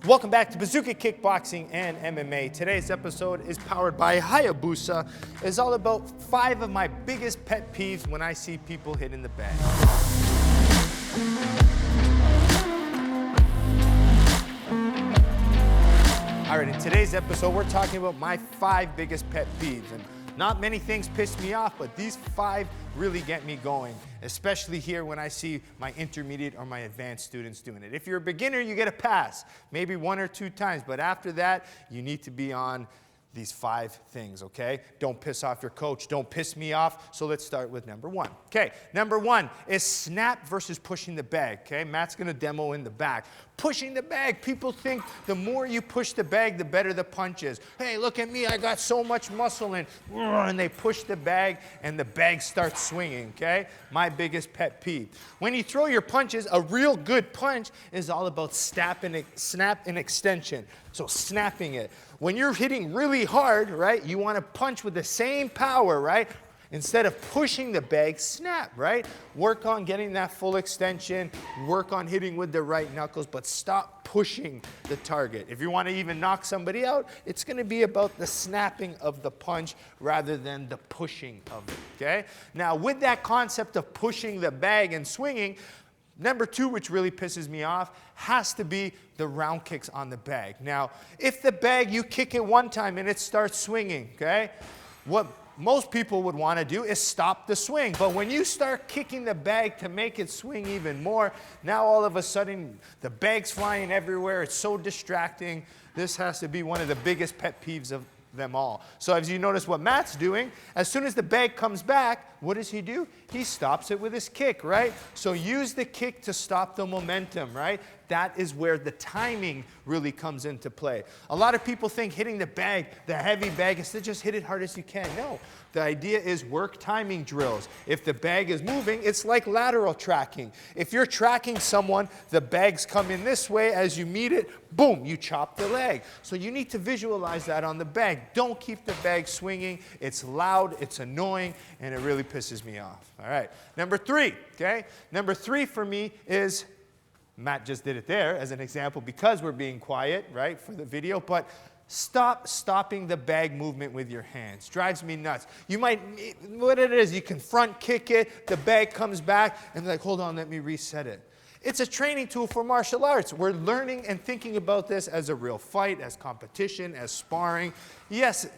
Welcome back to Bazooka Kickboxing and MMA. Today's episode is powered by Hayabusa. It's all about 5 of my biggest pet peeves when I see people hitting the bag. All right, in today's episode, we're talking about my 5 biggest pet peeves. And not many things piss me off, but these 5 really get me going, especially here when I see my intermediate or my advanced students doing it. If you're a beginner, you get a pass, maybe 1 or 2 times, but after that, you need to be on these 5 things, okay? Don't piss off your coach. Don't piss me off. So let's start with number 1. Okay, number 1 is snap versus pushing the bag, okay? Matt's gonna demo in the back. Pushing the bag, people think the more you push the bag, the better the punch is. Hey, look at me, I got so much muscle in. And they push the bag and the bag starts swinging, okay? My biggest pet peeve. When you throw your punches, a real good punch is all about snap and extension. So snapping it. When you're hitting really hard, right, you want to punch with the same power, right? Instead of pushing the bag, snap, right? Work on getting that full extension, work on hitting with the right knuckles, but stop pushing the target. If you want to even knock somebody out, it's going to be about the snapping of the punch rather than the pushing of it, okay? Now, with that concept of pushing the bag and swinging, number 2, which really pisses me off, has to be the round kicks on the bag. Now, if the bag, you kick it one time and it starts swinging, okay? What most people would want to do is stop the swing. But when you start kicking the bag to make it swing even more, now all of a sudden the bag's flying everywhere. It's so distracting. This has to be one of the biggest pet peeves of them all. So as you notice what Matt's doing, as soon as the bag comes back, what does he do? He stops it with his kick, right? So use the kick to stop the momentum, right? That is where the timing really comes into play. A lot of people think hitting the bag, the heavy bag, is to just hit it hard as you can. No, the idea is work timing drills. If the bag is moving, it's like lateral tracking. If you're tracking someone, the bag's coming this way, as you meet it, boom, you chop the leg. So you need to visualize that on the bag. Don't keep the bag swinging. It's loud, it's annoying, and it really pisses me off. All right, number 3, okay? Number 3 for me is, Matt just did it there as an example because we're being quiet, right, for the video, but stop stopping the bag movement with your hands. Drives me nuts. You might, what it is, you can front kick it, the bag comes back, and like, hold on, let me reset it. It's a training tool for martial arts. We're learning and thinking about this as a real fight, as competition, as sparring. Yes,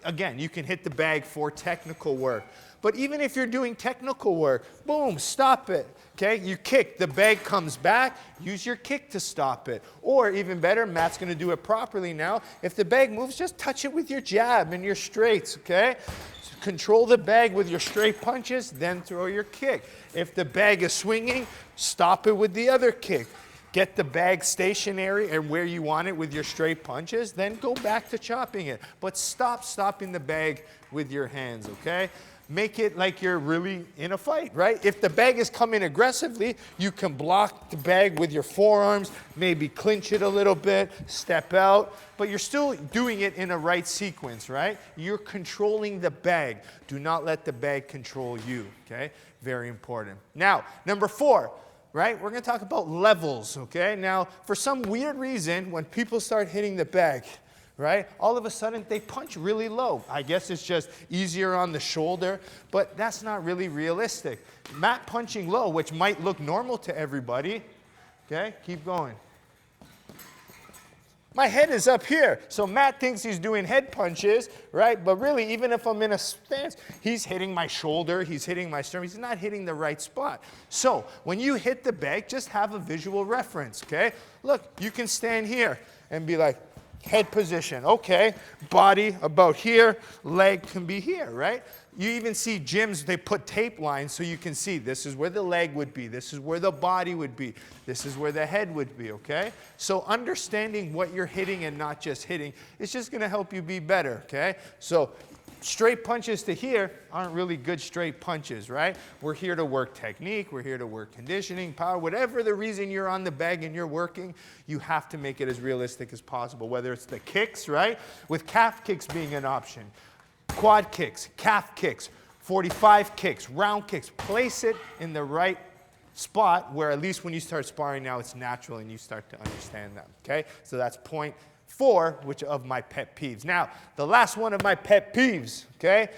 again, you can hit the bag for technical work. But even if you're doing technical work, boom, stop it, okay? You kick, the bag comes back, use your kick to stop it. Or even better, Matt's gonna do it properly now. If the bag moves, just touch it with your jab and your straights, okay? So control the bag with your straight punches, then throw your kick. If the bag is swinging, stop it with the other kick. Get the bag stationary and where you want it with your straight punches, then go back to chopping it. But stop stopping the bag with your hands, okay? Make it like you're really in a fight, right? If the bag is coming aggressively, you can block the bag with your forearms, maybe clinch it a little bit, step out, but you're still doing it in a right sequence, right? You're controlling the bag. Do not let the bag control you, okay? Very important. Now, number 4. Right? We're going to talk about levels, okay? Now, for some weird reason, when people start hitting the bag, right, all of a sudden they punch really low. I guess it's just easier on the shoulder, but that's not really realistic. Matt punching low, which might look normal to everybody, okay? Keep going. My head is up here, so Matt thinks he's doing head punches, right? But really, even if I'm in a stance, he's hitting my shoulder, he's hitting my sternum, he's not hitting the right spot. So when you hit the bag, just have a visual reference, okay? Look, you can stand here and be like, head position, okay, body about here, leg can be here, right? You even see gyms, they put tape lines so you can see this is where the leg would be, this is where the body would be, this is where the head would be, okay? So understanding what you're hitting and not just hitting is just gonna help you be better, okay? So straight punches to here aren't really good straight punches, right? We're here to work technique, we're here to work conditioning, power, whatever the reason you're on the bag and you're working, you have to make it as realistic as possible, whether it's the kicks, right? With calf kicks being an option, quad kicks, calf kicks, 45 kicks, round kicks, place it in the right spot where at least when you start sparring now, it's natural and you start to understand them, okay? So that's point 4, which of my pet peeves. Now, the last one of my pet peeves, okay?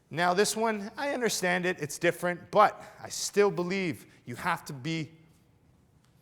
Now this one, I understand it, it's different, but I still believe you have to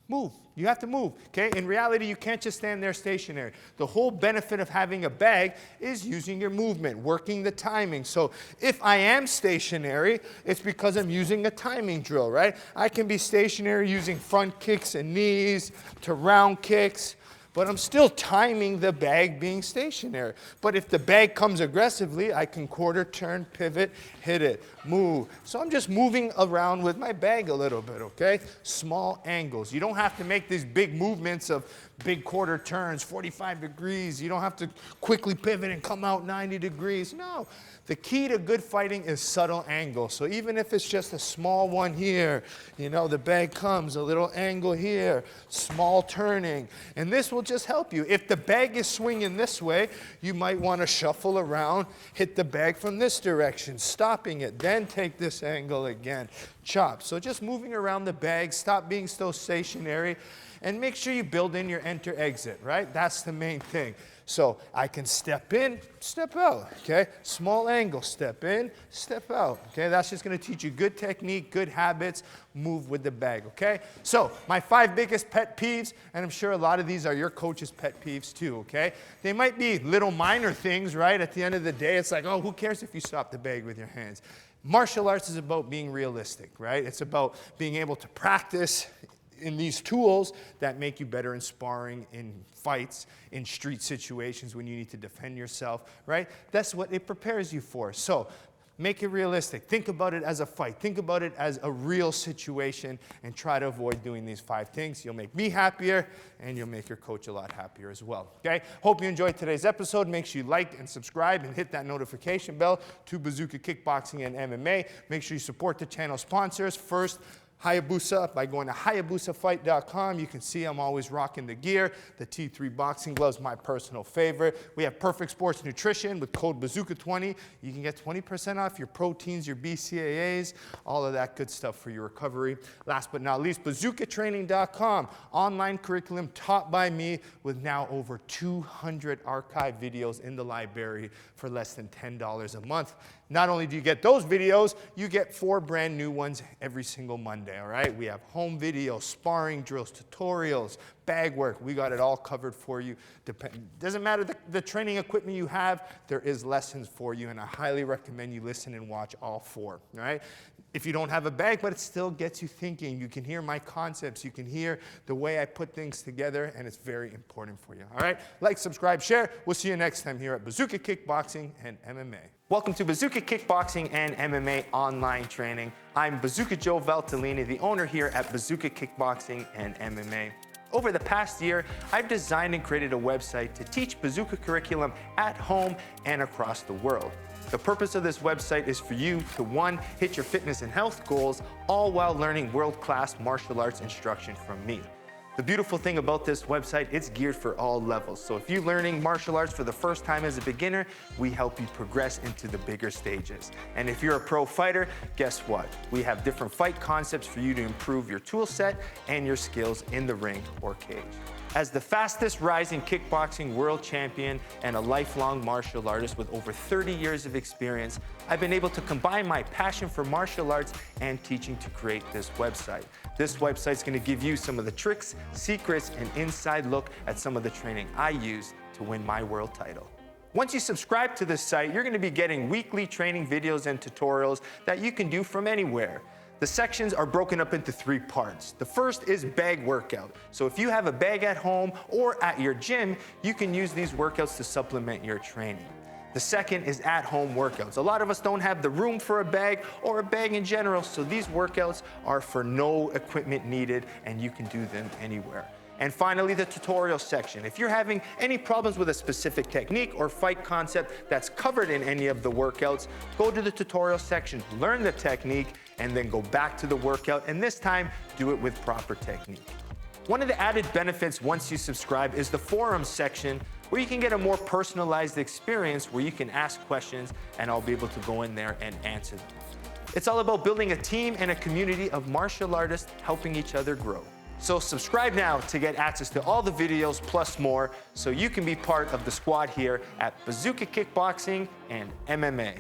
move. You have to move, okay? In reality, you can't just stand there stationary. The whole benefit of having a bag is using your movement, working the timing. So if I am stationary, it's because I'm using a timing drill, right? I can be stationary using front kicks and knees to round kicks, but I'm still timing the bag being stationary. But if the bag comes aggressively, I can quarter turn, pivot, hit it, move. So I'm just moving around with my bag a little bit, okay? Small angles. You don't have to make these big movements of big quarter turns, 45 degrees. You don't have to quickly pivot and come out 90 degrees. No. The key to good fighting is subtle angles. So even if it's just a small one here, you know, the bag comes, a little angle here, small turning, and this will just help you. If the bag is swinging this way, you might want to shuffle around, hit the bag from this direction, stopping it, then take this angle again, chop. So just moving around the bag, stop being so stationary, and make sure you build in your enter-exit, right? That's the main thing. So I can step in, step out, okay? Small angle, step in, step out, okay? That's just gonna teach you good technique, good habits, move with the bag, okay? So my 5 biggest pet peeves, and I'm sure a lot of these are your coach's pet peeves too, okay? They might be little minor things, right? At the end of the day, it's like, oh, who cares if you stop the bag with your hands? Martial arts is about being realistic, right? It's about being able to practice in these tools that make you better in sparring, in fights, in street situations when you need to defend yourself, right? That's what it prepares you for. So make it realistic. Think about it as a fight. Think about it as a real situation and try to avoid doing these 5 things. You'll make me happier and you'll make your coach a lot happier as well, okay? Hope you enjoyed today's episode. Make sure you like and subscribe and hit that notification bell to Bazooka Kickboxing and MMA. Make sure you support the channel sponsors. First, Hayabusa, by going to HayabusaFight.com. You can see I'm always rocking the gear. The T3 boxing gloves, my personal favorite. We have Perfect Sports Nutrition with code Bazooka20. You can get 20% off your proteins, your BCAAs, all of that good stuff for your recovery. Last but not least, BazookaTraining.com. Online curriculum taught by me with now over 200 archive videos in the library for less than $10 a month. Not only do you get those videos, you get 4 brand new ones every single Monday, all right? We have home videos, sparring drills, tutorials, bag work. We got it all covered for you. Doesn't matter the training equipment you have, there is lessons for you, and I highly recommend you listen and watch all 4, all right? If you don't have a bag, but it still gets you thinking, you can hear my concepts, you can hear the way I put things together, and it's very important for you, all right? Like, subscribe, share. We'll see you next time here at Bazooka Kickboxing and MMA. Welcome to Bazooka Kickboxing and MMA online training. I'm Bazooka Joe Valtellini, the owner here at Bazooka Kickboxing and MMA. Over the past year, I've designed and created a website to teach Bazooka curriculum at home and across the world. The purpose of this website is for you to, 1, hit your fitness and health goals, all while learning world-class martial arts instruction from me. The beautiful thing about this website, it's geared for all levels. So if you're learning martial arts for the first time as a beginner, we help you progress into the bigger stages. And if you're a pro fighter, guess what? We have different fight concepts for you to improve your tool set and your skills in the ring or cage. As the fastest rising kickboxing world champion and a lifelong martial artist with over 30 years of experience, I've been able to combine my passion for martial arts and teaching to create this website. This website's gonna give you some of the tricks, secrets, and inside look at some of the training I use to win my world title. Once you subscribe to this site, you're gonna be getting weekly training videos and tutorials that you can do from anywhere. The sections are broken up into 3 parts. The first is bag workout. So if you have a bag at home or at your gym, you can use these workouts to supplement your training. The second is at-home workouts. A lot of us don't have the room for a bag or a bag in general, so these workouts are for no equipment needed and you can do them anywhere. And finally, the tutorial section. If you're having any problems with a specific technique or fight concept that's covered in any of the workouts, go to the tutorial section, learn the technique, and then go back to the workout, and this time, do it with proper technique. One of the added benefits once you subscribe is the forums section, where you can get a more personalized experience where you can ask questions and I'll be able to go in there and answer them. It's all about building a team and a community of martial artists helping each other grow. So subscribe now to get access to all the videos plus more so you can be part of the squad here at Bazooka Kickboxing and MMA.